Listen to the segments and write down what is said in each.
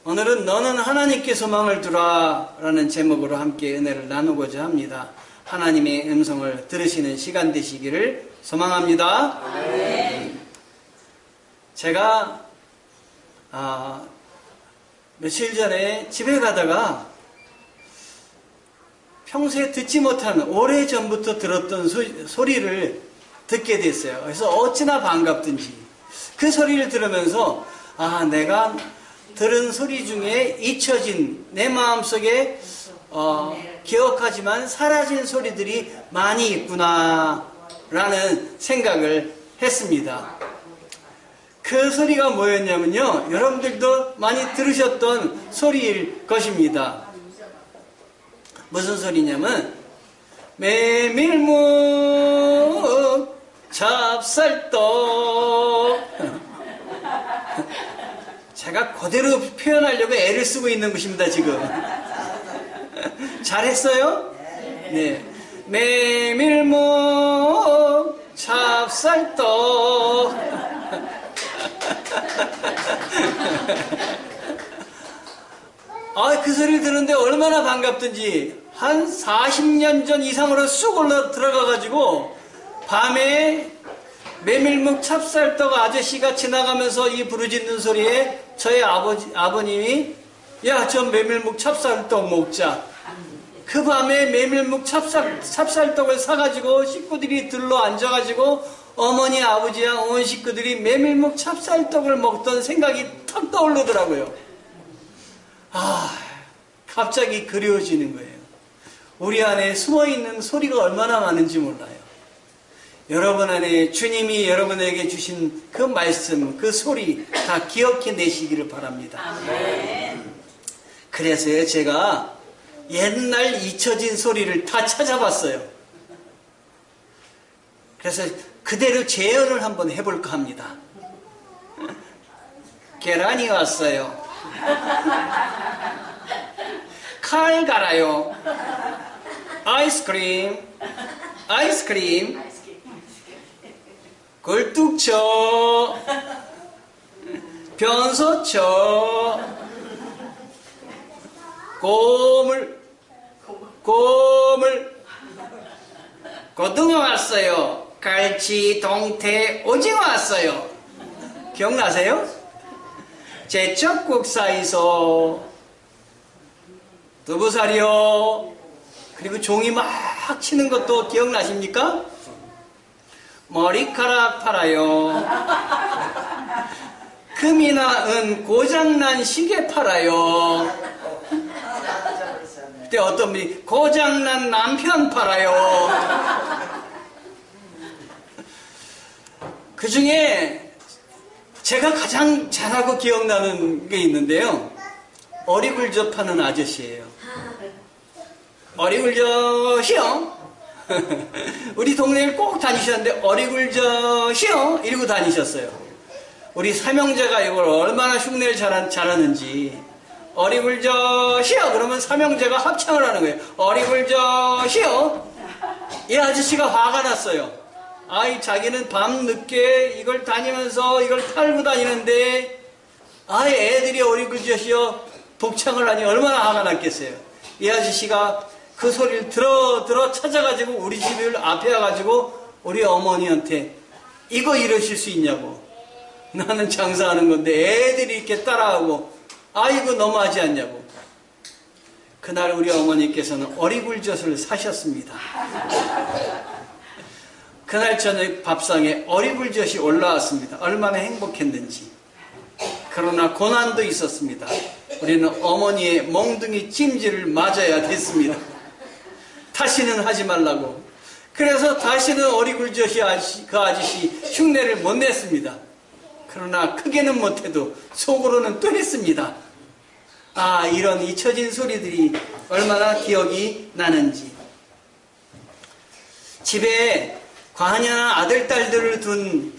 오늘은 너는 하나님께 소망을 두라 라는 제목으로 함께 은혜를 나누고자 합니다. 하나님의 음성을 들으시는 시간 되시기를 소망합니다. 네. 제가 며칠 전에 집에 가다가 평소에 듣지 못한 오래전부터 들었던 소리를 듣게 됐어요. 그래서 어찌나 반갑든지 그 소리를 들으면서 내가 들은 소리 중에 잊혀진 내 마음속에 기억하지만 사라진 소리들이 많이 있구나 라는 생각을 했습니다. 그 소리가 뭐였냐면요, 여러분들도 많이 들으셨던 소리일 것입니다. 무슨 소리냐면 메밀묵 찹쌀떡. 제가 그대로 표현하려고 애를 쓰고 있는 것입니다 지금. 잘했어요? 네. 메밀묵 찹쌀떡. 그 소리를 듣는데 얼마나 반갑든지 한 40년 전 이상으로 쑥 올라 들어가가지고 밤에 메밀묵 찹쌀떡 아저씨가 지나가면서 이 부르짖는 소리에 저희 아버님이 야, 저 메밀묵 찹쌀떡 먹자. 그 밤에 메밀묵 찹쌀떡을 사가지고 식구들이 들러 앉아가지고 어머니, 아버지와 온 식구들이 메밀묵 찹쌀떡을 먹던 생각이 탁 떠오르더라고요. 갑자기 그리워지는 거예요. 우리 안에 숨어있는 소리가 얼마나 많은지 몰라요. 여러분 안에 주님이 여러분에게 주신 그 말씀, 그 소리 다 기억해내시기를 바랍니다. 아멘. 그래서요, 제가 옛날 잊혀진 소리를 다 찾아봤어요. 그래서 그대로 재현을 한번 해볼까 합니다. 계란이 왔어요. 칼 갈아요. 아이스크림. 굴뚝 쳐. 변소 쳐. 고물. 고등어 왔어요. 갈치, 동태, 오징어 왔어요. 기억나세요? 제첩국 사이소. 두부사리요. 그리고 종이 막 치는 것도 기억나십니까? 머리카락 팔아요. 금이나 은 고장난 시계 팔아요. 그때 어떤 분이 고장난 남편 팔아요. 그 중에 제가 가장 잘하고 기억나는 게 있는데요, 어리굴젓 파는 아저씨예요. 어리굴젓이요? 우리 동네를 꼭 다니셨는데 어리굴젓이요? 이러고 다니셨어요. 우리 삼형제가 이걸 얼마나 흉내를 잘하는지. 어리굴젓이요? 그러면 삼형제가 합창을 하는 거예요. 어리굴젓이요? 이 아저씨가 화가 났어요. 자기는 밤늦게 이걸 다니면서 이걸 팔고 다니는데 애들이 어리굴젓이요? 독창을 하니 얼마나 화가 났겠어요. 이 아저씨가 그 소리를 들어 찾아가지고 우리 집 앞에 와가지고 우리 어머니한테 이거 이러실 수 있냐고. 나는 장사하는 건데 애들이 이렇게 따라하고 이거 너무하지 않냐고. 그날 우리 어머니께서는 어리굴젓을 사셨습니다. 그날 저녁 밥상에 어리굴젓이 올라왔습니다. 얼마나 행복했는지. 그러나 고난도 있었습니다. 우리는 어머니의 몽둥이 찜질을 맞아야 됐습니다. 다시는 하지 말라고. 그래서 다시는 어리굴젓이 그 아저씨 흉내를 못 냈습니다. 그러나 크게는 못해도 속으로는 또 했습니다. 이런 잊혀진 소리들이 얼마나 기억이 나는지. 집에 과하냐 아들, 딸들을 둔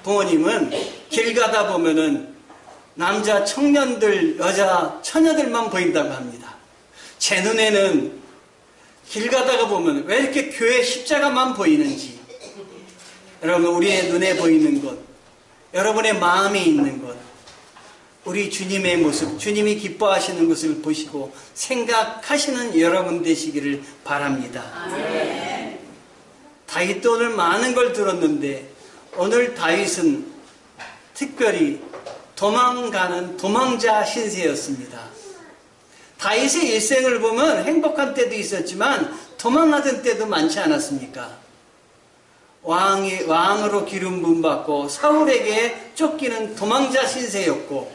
부모님은 길 가다 보면은 남자 청년들, 여자 처녀들만 보인다고 합니다. 제 눈에는 길 가다가 보면 왜 이렇게 교회 십자가만 보이는지, 여러분, 우리의 눈에 보이는 것, 여러분의 마음에 있는 것, 우리 주님의 모습, 주님이 기뻐하시는 것을 보시고 생각하시는 여러분 되시기를 바랍니다. 아멘. 다윗도 오늘 많은 걸 들었는데 오늘 다윗은 특별히 도망가는 도망자 신세였습니다. 다윗의 일생을 보면 행복한 때도 있었지만 도망하던 때도 많지 않았습니까? 왕으로 기름 부음 받고 사울에게 쫓기는 도망자 신세였고,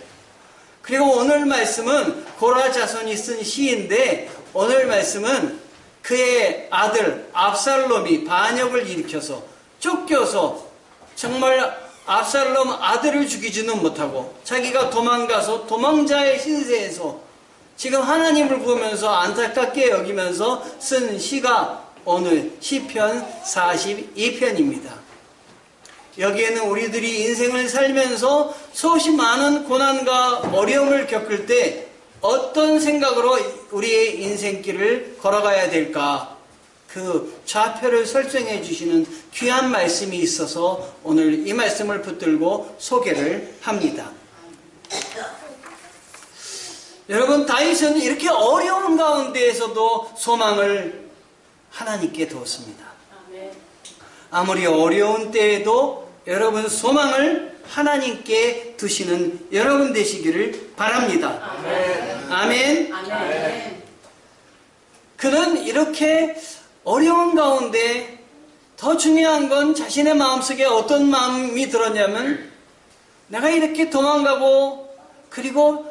그리고 오늘 말씀은 고라 자손이 쓴 시인데 오늘 말씀은 그의 아들 압살롬이 반역을 일으켜서 쫓겨서 정말 압살롬 아들을 죽이지는 못하고 자기가 도망가서 도망자의 신세에서 지금 하나님을 보면서 안타깝게 여기면서 쓴 시가 오늘 시편 42편입니다. 여기에는 우리들이 인생을 살면서 수없이 많은 고난과 어려움을 겪을 때 어떤 생각으로 우리의 인생길을 걸어가야 될까, 그 좌표를 설정해 주시는 귀한 말씀이 있어서 오늘 이 말씀을 붙들고 소개를 합니다. 여러분, 다윗은 이렇게 어려운 가운데에서도 소망을 하나님께 두었습니다. 아무리 어려운 때에도 여러분 소망을 하나님께 두시는 여러분 되시기를 바랍니다. 아멘. 아멘. 그는 이렇게 어려운 가운데 더 중요한 건 자신의 마음속에 어떤 마음이 들었냐면, 내가 이렇게 도망가고 그리고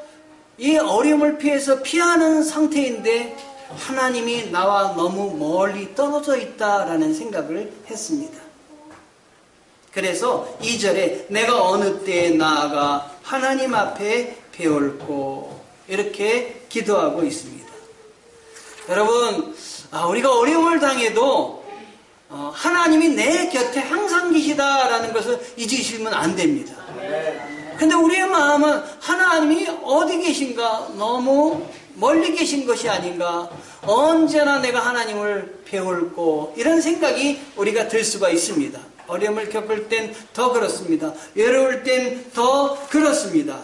이 어려움을 피하는 상태인데 하나님이 나와 너무 멀리 떨어져 있다라는 생각을 했습니다. 그래서 2절에 내가 어느 때에 나아가 하나님 앞에 배울고 이렇게 기도하고 있습니다. 여러분, 우리가 어려움을 당해도 하나님이 내 곁에 항상 계시다라는 것을 잊으시면 안 됩니다. 근데 우리의 마음은 하나님이 어디 계신가, 너무 멀리 계신 것이 아닌가, 언제나 내가 하나님을 배울고, 이런 생각이 우리가 들 수가 있습니다. 어려움을 겪을 땐 더 그렇습니다. 외로울 땐 더 그렇습니다.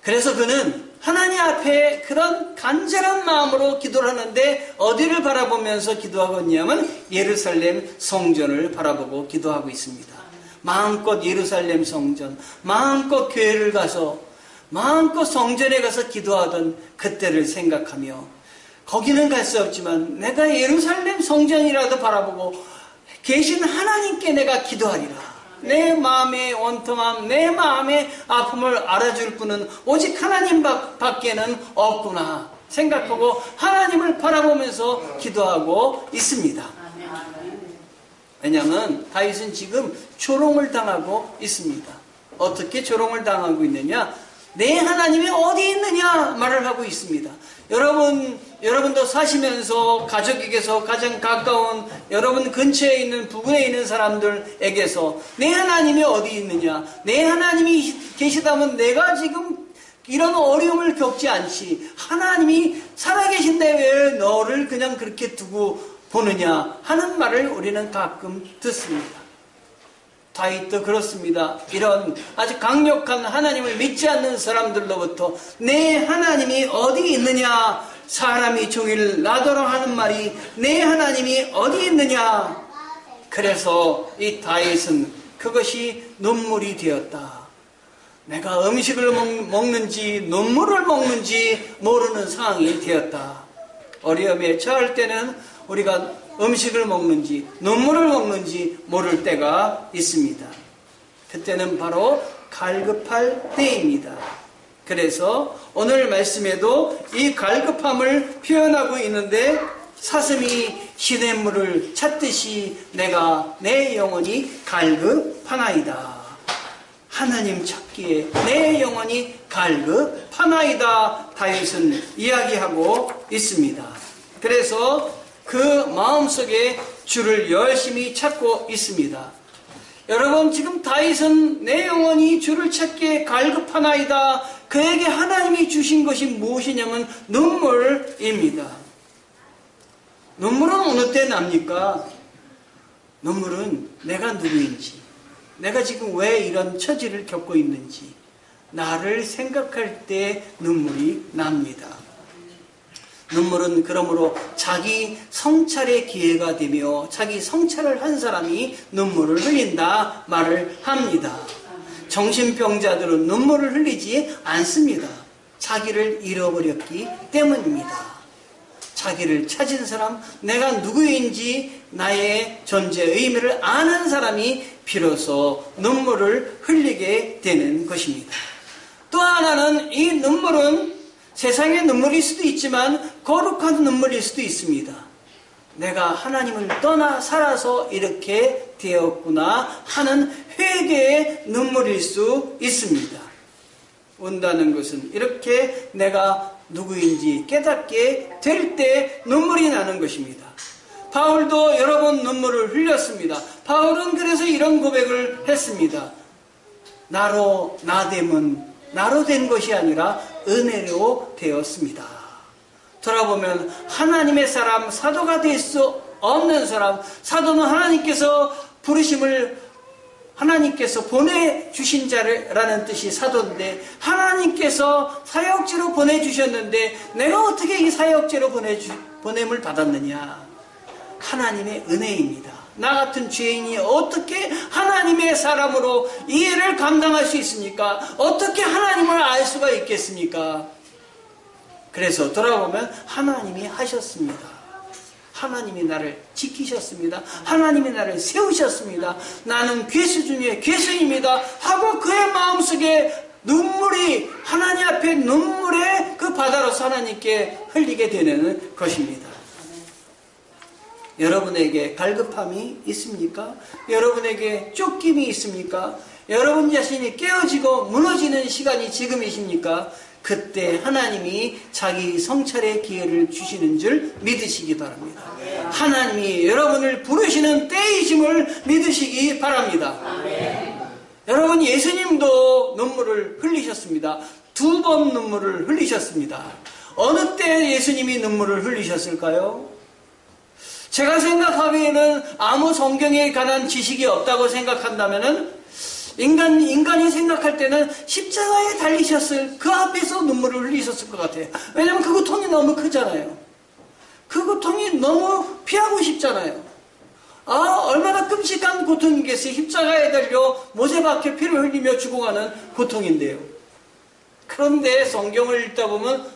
그래서 그는 하나님 앞에 그런 간절한 마음으로 기도를 하는데 어디를 바라보면서 기도하고 있냐면 예루살렘 성전을 바라보고 기도하고 있습니다. 마음껏 예루살렘 성전, 마음껏 교회를 가서 마음껏 성전에 가서 기도하던 그때를 생각하며, 거기는 갈 수 없지만 내가 예루살렘 성전이라도 바라보고 계신 하나님께 내가 기도하리라. 내 마음의 원통함, 내 마음의 아픔을 알아줄 분은 오직 하나님 밖에는 없구나 생각하고 하나님을 바라보면서 기도하고 있습니다. 왜냐하면 다윗은 지금 조롱을 당하고 있습니다. 어떻게 조롱을 당하고 있느냐? 내 하나님이 어디 있느냐 말을 하고 있습니다. 여러분도 사시면서 가족에게서 가장 가까운 여러분 근처에 있는 부근에 있는 사람들에게서 내 하나님이 어디 있느냐, 내 하나님이 계시다면 내가 지금 이런 어려움을 겪지 않지, 하나님이 살아계신데 왜 너를 그냥 그렇게 두고 보느냐 하는 말을 우리는 가끔 듣습니다. 다윗도 그렇습니다. 이런 아주 강력한 하나님을 믿지 않는 사람들로부터 내 하나님이 어디 있느냐, 사람이 종일 나더러 하는 말이 내 하나님이 어디 있느냐. 그래서 이 다윗은 그것이 눈물이 되었다. 내가 음식을 먹는지 눈물을 먹는지 모르는 상황이 되었다. 어려움에 처할 때는 우리가 음식을 먹는지 눈물을 먹는지 모를 때가 있습니다. 그때는 바로 갈급할 때입니다. 그래서 오늘 말씀에도 이 갈급함을 표현하고 있는데, 사슴이 시냇물을 찾듯이 내가 내 영혼이 갈급하나이다. 하나님 찾기에 내 영혼이 갈급하나이다 다윗은 이야기하고 있습니다. 그래서 그 마음속에 주를 열심히 찾고 있습니다. 여러분, 지금 다윗은 내 영혼이 주를 찾기에 갈급하나이다. 그에게 하나님이 주신 것이 무엇이냐면 눈물입니다. 눈물은 어느 때 납니까? 눈물은 내가 누구인지, 내가 지금 왜 이런 처지를 겪고 있는지, 나를 생각할 때 눈물이 납니다. 눈물은 그러므로 자기 성찰의 기회가 되며 자기 성찰을 한 사람이 눈물을 흘린다 말을 합니다. 정신병자들은 눈물을 흘리지 않습니다. 자기를 잃어버렸기 때문입니다. 자기를 찾은 사람, 내가 누구인지 나의 존재 의미를 아는 사람이 비로소 눈물을 흘리게 되는 것입니다. 또 하나는 이 눈물은 세상의 눈물일 수도 있지만 거룩한 눈물일 수도 있습니다. 내가 하나님을 떠나 살아서 이렇게 되었구나 하는 회개의 눈물일 수 있습니다. 운다는 것은 이렇게 내가 누구인지 깨닫게 될 때 눈물이 나는 것입니다. 바울도 여러 번 눈물을 흘렸습니다. 바울은 그래서 이런 고백을 했습니다. 나로 된 것이 아니라 은혜로 되었습니다. 돌아보면 하나님의 사람, 사도가 될 수 없는 사람, 사도는 하나님께서 부르심을 하나님께서 보내주신 자라는 뜻이 사도인데 하나님께서 사역지로 보내주셨는데 내가 어떻게 이 사역지로 보냄을 받았느냐? 하나님의 은혜입니다. 나 같은 죄인이 어떻게 하나님의 사람으로 이 일을 감당할 수 있습니까? 어떻게 하나님을 알 수가 있겠습니까? 그래서 돌아보면 하나님이 하셨습니다. 하나님이 나를 지키셨습니다. 하나님이 나를 세우셨습니다. 나는 괴수 중에 괴수입니다 하고 그의 마음속에 눈물이 하나님 앞에 눈물의 그 바다로서 하나님께 흘리게 되는 것입니다. 여러분에게 갈급함이 있습니까? 여러분에게 쫓김이 있습니까? 여러분 자신이 깨어지고 무너지는 시간이 지금이십니까? 그때 하나님이 자기 성찰의 기회를 주시는 줄 믿으시기 바랍니다. 하나님이 여러분을 부르시는 때이심을 믿으시기 바랍니다. 여러분, 예수님도 눈물을 흘리셨습니다. 2번 눈물을 흘리셨습니다. 어느 때 예수님이 눈물을 흘리셨을까요? 제가 생각하기에는 아무 성경에 관한 지식이 없다고 생각한다면은 인간이 생각할 때는 십자가에 달리셨을 그 앞에서 눈물을 흘리셨을 것 같아요. 왜냐하면 그 고통이 너무 크잖아요. 그 고통이 너무 피하고 싶잖아요. 얼마나 끔찍한 고통이겠어요. 십자가에 달려 모세밖에 피를 흘리며 죽어가는 고통인데요. 그런데 성경을 읽다 보면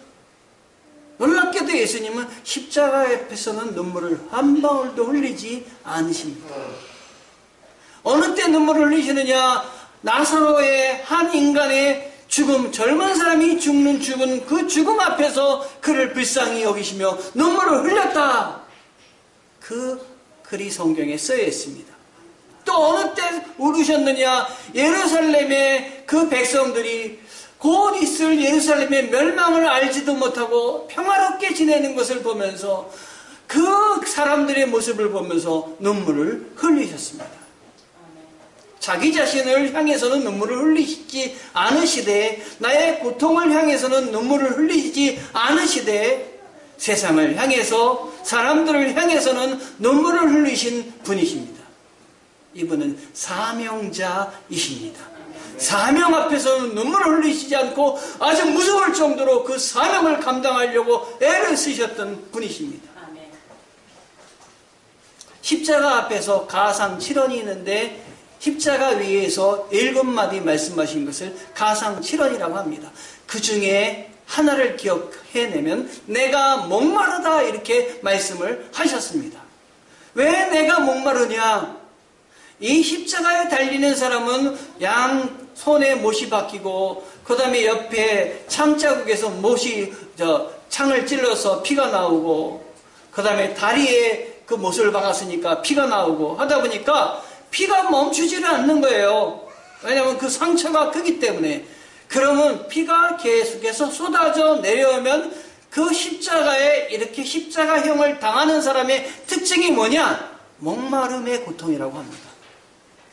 놀랍게도 예수님은 십자가 앞에서는 눈물을 한 방울도 흘리지 않으십니다. 어느 때 눈물을 흘리시느냐? 나사로의 한 인간의 죽음, 젊은 사람이 죽은 그 죽음 앞에서 그를 불쌍히 여기시며 눈물을 흘렸다. 그 글이 성경에 쓰여 있습니다. 또 어느 때 울으셨느냐? 예루살렘의 그 백성들이 곧 있을 예루살렘의 멸망을 알지도 못하고 평화롭게 지내는 것을 보면서 그 사람들의 모습을 보면서 눈물을 흘리셨습니다. 자기 자신을 향해서는 눈물을 흘리지 않으시되 나의 고통을 향해서는 눈물을 흘리지 않으시되 세상을 향해서 사람들을 향해서는 눈물을 흘리신 분이십니다. 이분은 사명자이십니다. 사명 앞에서는 눈물을 흘리시지 않고 아주 무서울 정도로 그 사명을 감당하려고 애를 쓰셨던 분이십니다. 십자가 앞에서 가상 7원이 있는데 십자가 위에서 7마디 말씀하신 것을 가상 7원이라고 합니다. 그 중에 하나를 기억해내면 내가 목마르다 이렇게 말씀을 하셨습니다. 왜 내가 목마르냐? 이 십자가에 달리는 사람은 양 손에 못이 박히고 그 다음에 옆에 창자국에서 창을 찔러서 피가 나오고 그 다음에 다리에 그 못을 박았으니까 피가 나오고 하다 보니까 피가 멈추지를 않는 거예요. 왜냐하면 그 상처가 크기 때문에. 그러면 피가 계속해서 쏟아져 내려오면 그 십자가에 이렇게 십자가형을 당하는 사람의 특징이 뭐냐? 목마름의 고통이라고 합니다.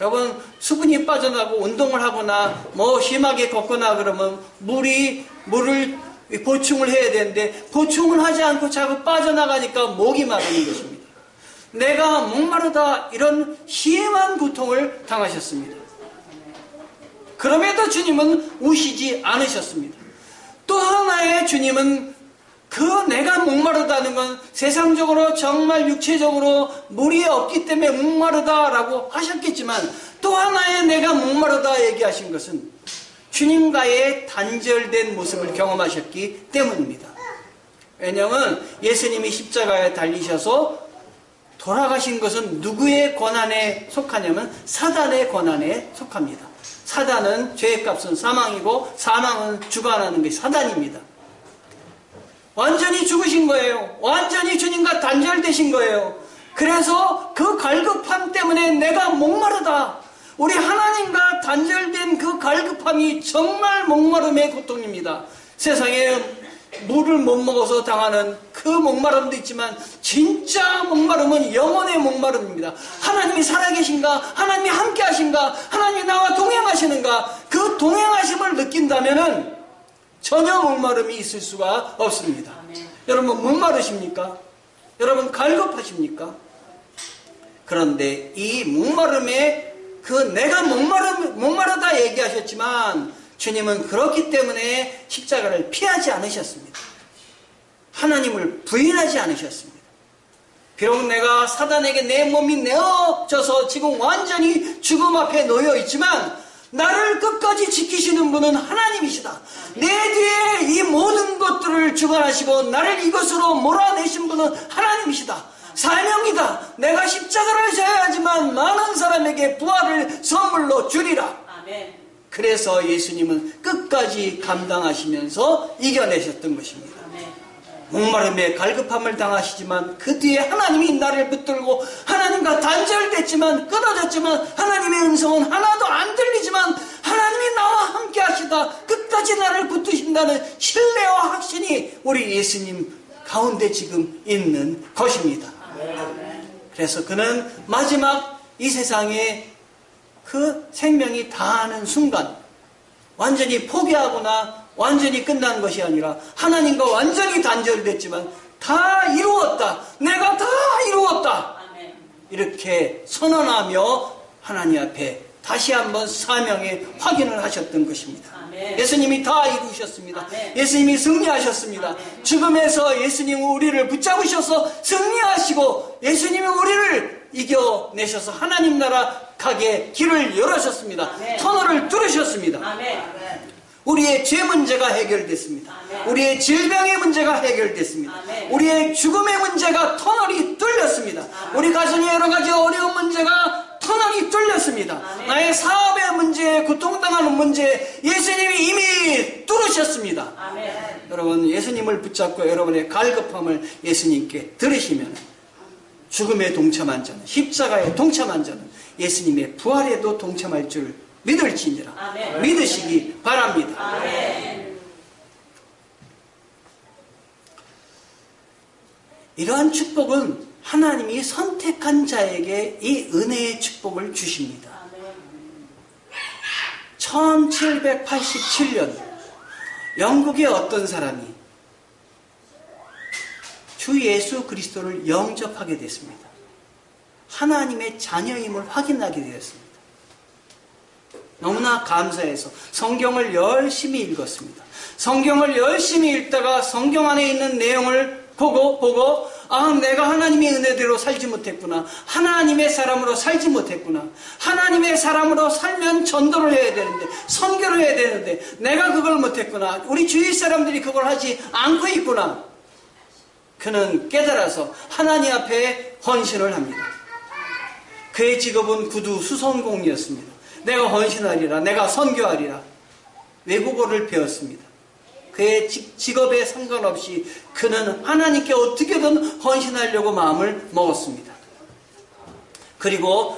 여러분, 수분이 빠져나고 운동을 하거나 심하게 걷거나 그러면 물을 보충을 해야 되는데 보충을 하지 않고 자꾸 빠져나가니까 목이 마르는 것입니다. 내가 목마르다 이런 심한 고통을 당하셨습니다. 그럼에도 주님은 우시지 않으셨습니다. 또 하나의 주님은 그 내가 목마르다는 건 세상적으로 정말 육체적으로 물이 없기 때문에 목마르다라고 하셨겠지만, 또 하나의 내가 목마르다 얘기하신 것은 주님과의 단절된 모습을 경험하셨기 때문입니다. 왜냐하면 예수님이 십자가에 달리셔서 돌아가신 것은 누구의 권한에 속하냐면 사단의 권한에 속합니다. 사단은 죄의 값은 사망이고 사망은 주관하는 것이 사단입니다. 완전히 죽으신 거예요. 완전히 주님과 단절되신 거예요. 그래서 그 갈급함 때문에 내가 목마르다. 우리 하나님과 단절된 그 갈급함이 정말 목마름의 고통입니다. 세상에 물을 못 먹어서 당하는 그 목마름도 있지만 진짜 목마름은 영혼의 목마름입니다. 하나님이 살아계신가? 하나님이 함께 하신가? 하나님이 나와 동행하시는가? 그 동행하심을 느낀다면은 전혀 목마름이 있을 수가 없습니다. 여러분 목마르십니까? 여러분 갈급하십니까? 그런데 이 목마름에 그 내가 목마르다 얘기하셨지만 주님은 그렇기 때문에 십자가를 피하지 않으셨습니다. 하나님을 부인하지 않으셨습니다. 비록 내가 사단에게 내 몸이 내어져서 지금 완전히 죽음 앞에 놓여 있지만 나를 끝까지 지키시는 분은 하나님이시다. 내 뒤에 이 모든 것들을 주관하시고 나를 이것으로 몰아내신 분은 하나님이시다. 사명이다. 내가 십자가를 져야 하지만 많은 사람에게 부활을 선물로 주리라. 아멘. 그래서 예수님은 끝까지 감당하시면서 이겨내셨던 것입니다. 목마름에 갈급함을 당하시지만 그 뒤에 하나님이 나를 붙들고 하나님과 단절됐지만 끊어졌지만 하나님의 음성은 하나도 안 들리지만 하나님이 나와 함께 하시다 끝까지 나를 붙드신다는 신뢰와 확신이 우리 예수님 가운데 지금 있는 것입니다. 그래서 그는 마지막 이 세상에 그 생명이 다하는 순간 완전히 포기하거나 완전히 끝난 것이 아니라 하나님과 완전히 단절됐지만 다 이루었다. 내가 다 이루었다. 이렇게 선언하며 하나님 앞에 다시 한번 사명의 확인을 하셨던 것입니다. 예수님이 다 이루셨습니다. 예수님이 승리하셨습니다. 죽음에서 예수님은 우리를 붙잡으셔서 승리하시고 예수님이 우리를 이겨내셔서 하나님 나라 가게 길을 열어셨습니다. 터널을 뚫으셨습니다. 우리의 죄 문제가 해결됐습니다. 우리의 질병의 문제가 해결됐습니다. 우리의 죽음의 문제가 터널이 뚫렸습니다. 우리 가정의 여러 가지 어려운 문제가 터널이 뚫렸습니다. 나의 사업의 문제, 고통당하는 문제 예수님이 이미 뚫으셨습니다. 여러분 예수님을 붙잡고 여러분의 갈급함을 예수님께 들으시면 죽음에 동참한 자는 십자가에 동참한 자는 예수님의 부활에도 동참할 줄 믿을지니라. 믿으시기 바랍니다. 이러한 축복은 하나님이 선택한 자에게 이 은혜의 축복을 주십니다. 1787년 영국의 어떤 사람이 주 예수 그리스도를 영접하게 됐습니다. 하나님의 자녀임을 확인하게 되었습니다. 너무나 감사해서 성경을 열심히 읽었습니다. 성경을 열심히 읽다가 성경 안에 있는 내용을 보고 내가 하나님의 은혜대로 살지 못했구나. 하나님의 사람으로 살지 못했구나. 하나님의 사람으로 살면 전도를 해야 되는데 선교를 해야 되는데 내가 그걸 못했구나. 우리 주위 사람들이 그걸 하지 않고 있구나. 그는 깨달아서 하나님 앞에 헌신을 합니다. 그의 직업은 구두 수선공이었습니다. 내가 헌신하리라. 내가 선교하리라. 외국어를 배웠습니다. 그의 직업에 상관없이 그는 하나님께 어떻게든 헌신하려고 마음을 먹었습니다. 그리고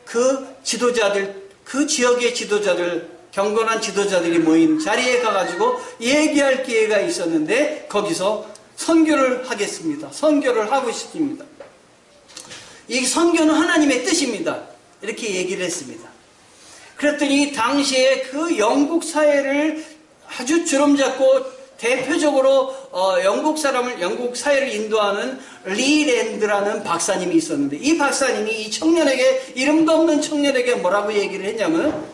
그 지도자들, 그 지역의 지도자들, 경건한 지도자들이 모인 자리에 가가지고 얘기할 기회가 있었는데 거기서 선교를 하겠습니다. 선교를 하고 싶습니다. 이 선교는 하나님의 뜻입니다. 이렇게 얘기를 했습니다. 그랬더니 당시에 그 영국 사회를 아주 주름잡고 대표적으로 영국 사회를 인도하는 리랜드라는 박사님이 있었는데, 이 박사님이 이 청년에게, 이름도 없는 청년에게 뭐라고 얘기를 했냐면,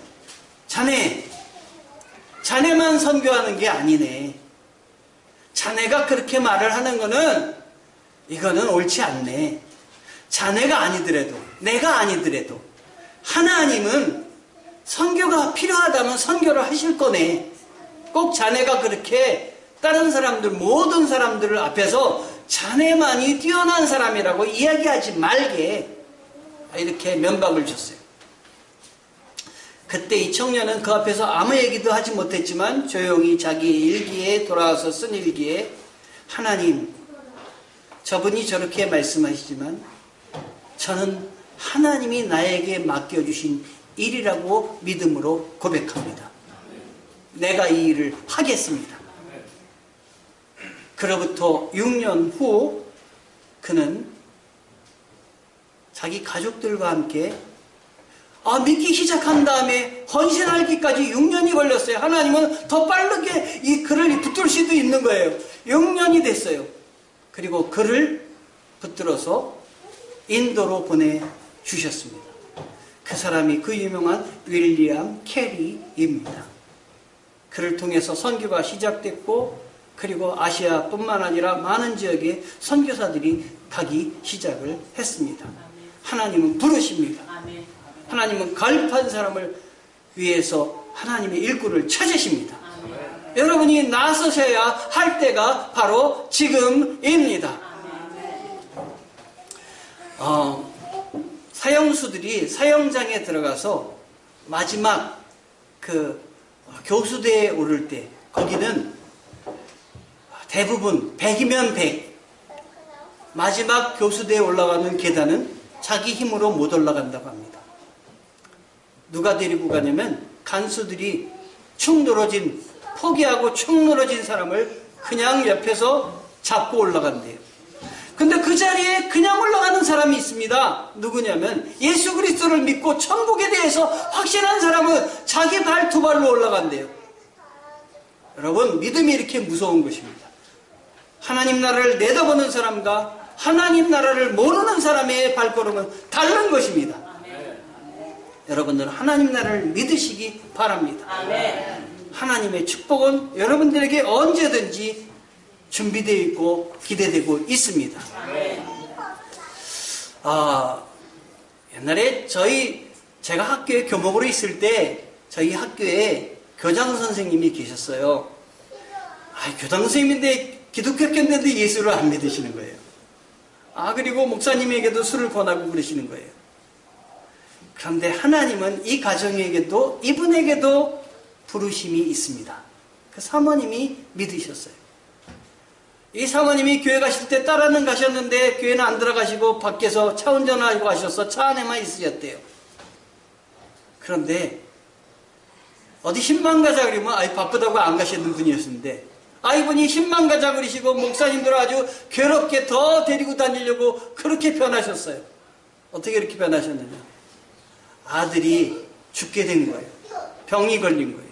자네만 선교하는 게 아니네. 자네가 그렇게 말을 하는 거는 이거는 옳지 않네. 자네가 아니더라도, 내가 아니더라도 하나님은 선교가 필요하다면 선교를 하실 거네. 꼭 자네가 그렇게 다른 사람들, 모든 사람들을 앞에서 자네만이 뛰어난 사람이라고 이야기하지 말게. 이렇게 면박을 줬어요. 그때 이 청년은 그 앞에서 아무 얘기도 하지 못했지만 조용히 자기 일기에 돌아와서 쓴 일기에, 하나님, 저분이 저렇게 말씀하시지만 저는 하나님이 나에게 맡겨주신 일이라고 믿음으로 고백합니다. 내가 이 일을 하겠습니다. 그로부터 6년 후 그는 자기 가족들과 함께 믿기 시작한 다음에 헌신하기까지 6년이 걸렸어요. 하나님은 더 빠르게 이 글을 붙들 수도 있는 거예요. 6년이 됐어요. 그리고 글을 붙들어서 인도로 보내주셨습니다. 그 사람이 그 유명한 윌리엄 캐리입니다. 그를 통해서 선교가 시작됐고, 그리고 아시아뿐만 아니라 많은 지역에 선교사들이 가기 시작을 했습니다. 하나님은 부르십니다. 하나님은 갈급한 사람을 위해서 하나님의 일꾼을 찾으십니다. 여러분이 나서셔야 할 때가 바로 지금입니다. 사형수들이 사형장에 들어가서 마지막 그 교수대에 오를 때, 거기는 대부분 100이면 100, 마지막 교수대에 올라가는 계단은 자기 힘으로 못 올라간다고 합니다. 누가 데리고 가냐면 간수들이 포기하고 축 늘어진 사람을 그냥 옆에서 잡고 올라간대요. 근데 그 자리에 그냥 올라가는 사람이 있습니다. 누구냐면 예수 그리스도를 믿고 천국에 대해서 확신한 사람은 자기 발 두 발로 올라간대요. 여러분, 믿음이 이렇게 무서운 것입니다. 하나님 나라를 내다보는 사람과 하나님 나라를 모르는 사람의 발걸음은 다른 것입니다. 여러분들은 하나님 나라를 믿으시기 바랍니다. 하나님의 축복은 여러분들에게 언제든지 준비되어 있고 기대되고 있습니다. 옛날에 제가 학교에 교목으로 있을 때 저희 학교에 교장 선생님이 계셨어요. 교장 선생님인데 기독교교인데도 예수를 안 믿으시는 거예요. 그리고 목사님에게도 술을 권하고 그러시는 거예요. 그런데 하나님은 이 가정에게도, 이분에게도 부르심이 있습니다. 그 사모님이 믿으셨어요. 이 사모님이 교회 가실 때 따라는 가셨는데 교회는 안 들어가시고 밖에서 차 운전하고 가셔서 차 안에만 있으셨대요. 그런데 어디 신방 가자 그러면 바쁘다고 안 가시는 분이었는데, 이분이 신방 가자 그러시고 목사님들 아주 괴롭게 더 데리고 다니려고 그렇게 변하셨어요. 어떻게 이렇게 변하셨느냐? 아들이 죽게 된 거예요. 병이 걸린 거예요.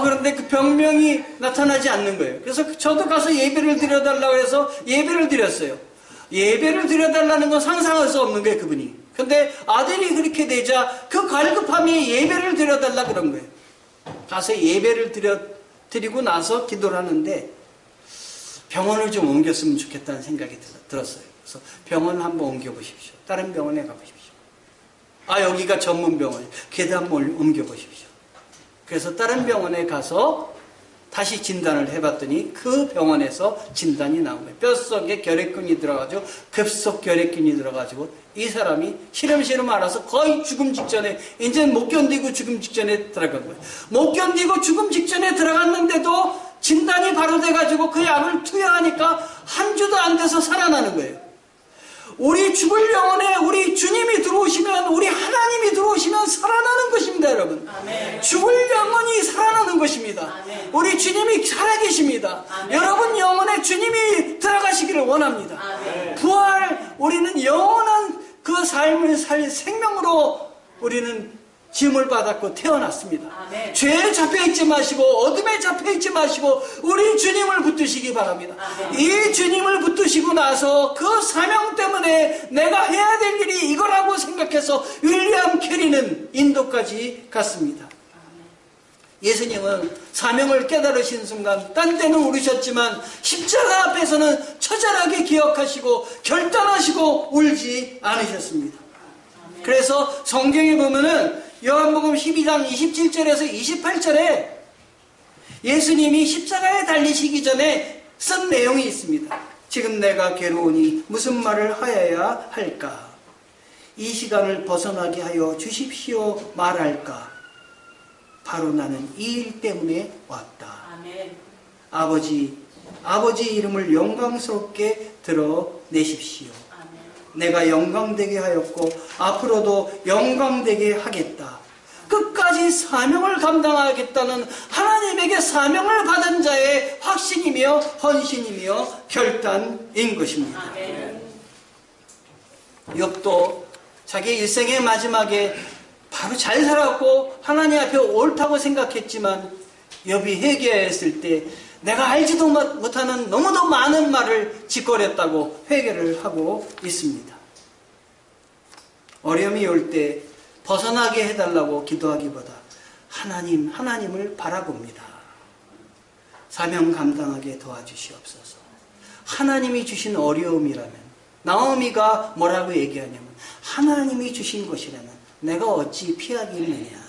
그런데 그 병명이 나타나지 않는 거예요. 그래서 저도 가서 예배를 드려달라고 해서 예배를 드렸어요. 예배를 드려달라는 건 상상할 수 없는 거예요, 그분이. 근데 아들이 그렇게 되자 그 갈급함이 예배를 드려달라 그런 거예요. 가서 예배를 드리고 나서 기도를 하는데 병원을 좀 옮겼으면 좋겠다는 생각이 들었어요. 그래서 병원을 한번 옮겨보십시오. 다른 병원에 가보십시오. 여기가 전문병원, 걔도 한번 옮겨보십시오. 그래서 다른 병원에 가서 다시 진단을 해봤더니 그 병원에서 진단이 나온 거예요. 뼛속에 결핵균이 들어가지고, 급속 결핵균이 들어가지고 이 사람이 시름시름 앓아서 거의 죽음 직전에, 이제 못 견디고 죽음 직전에 들어간 거예요. 못 견디고 죽음 직전에 들어갔는데도 진단이 바로 돼가지고 그 약을 투여하니까 한 주도 안 돼서 살아나는 거예요. 우리 죽을 영혼에 우리 주님이 들어오시면, 우리 하나님이 들어오시면 살아나는 것입니다, 여러분. 아멘. 죽을 영혼이 살아나는 것입니다. 아멘. 우리 주님이 살아계십니다. 아멘. 여러분 영혼에 주님이 들어가시기를 원합니다. 아멘. 부활, 우리는 영원한 그 삶을 살 생명으로 우리는 지음을 받았고 태어났습니다. 아멘. 죄에 잡혀있지 마시고 어둠에 잡혀있지 마시고 우리 주님을 붙드시기 바랍니다. 아멘. 이 주님을 붙드시고 나서 그 사명 때문에 내가 해야 될 일이 이거라고 생각해서 윌리엄 캐리는 인도까지 갔습니다. 예수님은 사명을 깨달으신 순간 딴 데는 울으셨지만 십자가 앞에서는 처절하게 기억하시고 결단하시고 울지 않으셨습니다. 그래서 성경에 보면은 요한복음 12장 27절에서 28절에 예수님이 십자가에 달리시기 전에 쓴 내용이 있습니다. 지금 내가 괴로우니 무슨 말을 하여야 할까? 이 시간을 벗어나게 하여 주십시오 말할까? 바로 나는 이 일 때문에 왔다. 아멘. 아버지 이름을 영광스럽게 드러내십시오. 아멘. 내가 영광되게 하였고 앞으로도 영광되게 하겠다. 끝까지 사명을 감당하겠다는 하나님에게 사명을 받은 자의 확신이며 헌신이며 결단인 것입니다. 아멘. 욥도 자기 일생의 마지막에 바로 잘 살았고 하나님 앞에 옳다고 생각했지만 욥이 회개했을 때 내가 알지도 못하는 너무도 많은 말을 짓거렸다고 회개를 하고 있습니다. 어려움이 올 때 벗어나게 해달라고 기도하기보다 하나님을 바라봅니다. 사명 감당하게 도와주시옵소서. 하나님이 주신 어려움이라면 나오미가 뭐라고 얘기하냐면 하나님이 주신 것이라면 내가 어찌 피하겠느냐.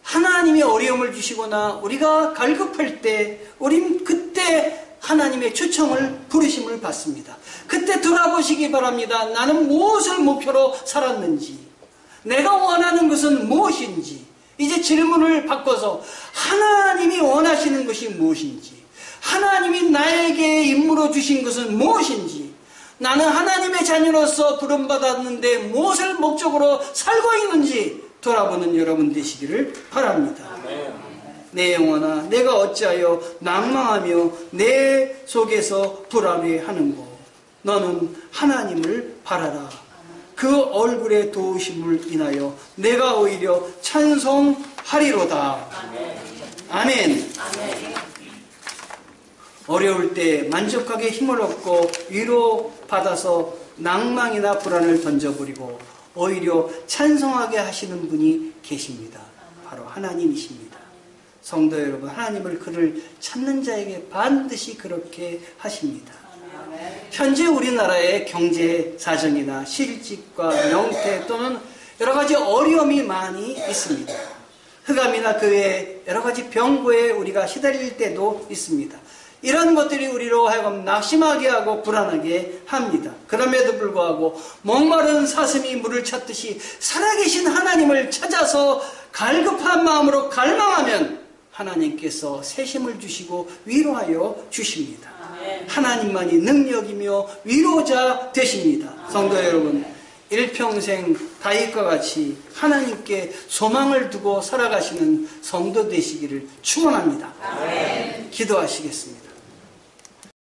하나님이 어려움을 주시거나 우리가 갈급할 때 우린 그때 하나님의 초청을 부르심을 받습니다. 그때 돌아보시기 바랍니다. 나는 무엇을 목표로 살았는지, 내가 원하는 것은 무엇인지, 이제 질문을 바꿔서 하나님이 원하시는 것이 무엇인지, 하나님이 나에게 임무로 주신 것은 무엇인지, 나는 하나님의 자녀로서 부름받았는데 무엇을 목적으로 살고 있는지 돌아보는 여러분 되시기를 바랍니다. 내 영혼아 내가 어찌하여 낭망하며 내 속에서 불안해하는고. 너는 하나님을 바라라. 그 얼굴의 도우심을 인하여 내가 오히려 찬송하리로다. 아멘. 어려울 때 만족하게 힘을 얻고 위로받아서 낭망이나 불안을 던져버리고 오히려 찬송하게 하시는 분이 계십니다. 바로 하나님이십니다. 성도 여러분, 하나님을 그를 찾는 자에게 반드시 그렇게 하십니다. 현재 우리나라의 경제 사정이나 실직과 명태 또는 여러 가지 어려움이 많이 있습니다. 흑암이나 그 외에 여러 가지 병고에 우리가 시달릴 때도 있습니다. 이런 것들이 우리로 하여금 낙심하게 하고 불안하게 합니다. 그럼에도 불구하고 목마른 사슴이 물을 찾듯이 살아계신 하나님을 찾아서 갈급한 마음으로 갈망하면 하나님께서 새 힘을 주시고 위로하여 주십니다. 하나님만이 능력이며 위로자 되십니다. 성도 여러분, 일평생 다윗과 같이 하나님께 소망을 두고 살아가시는 성도 되시기를 축원합니다. 기도하시겠습니다.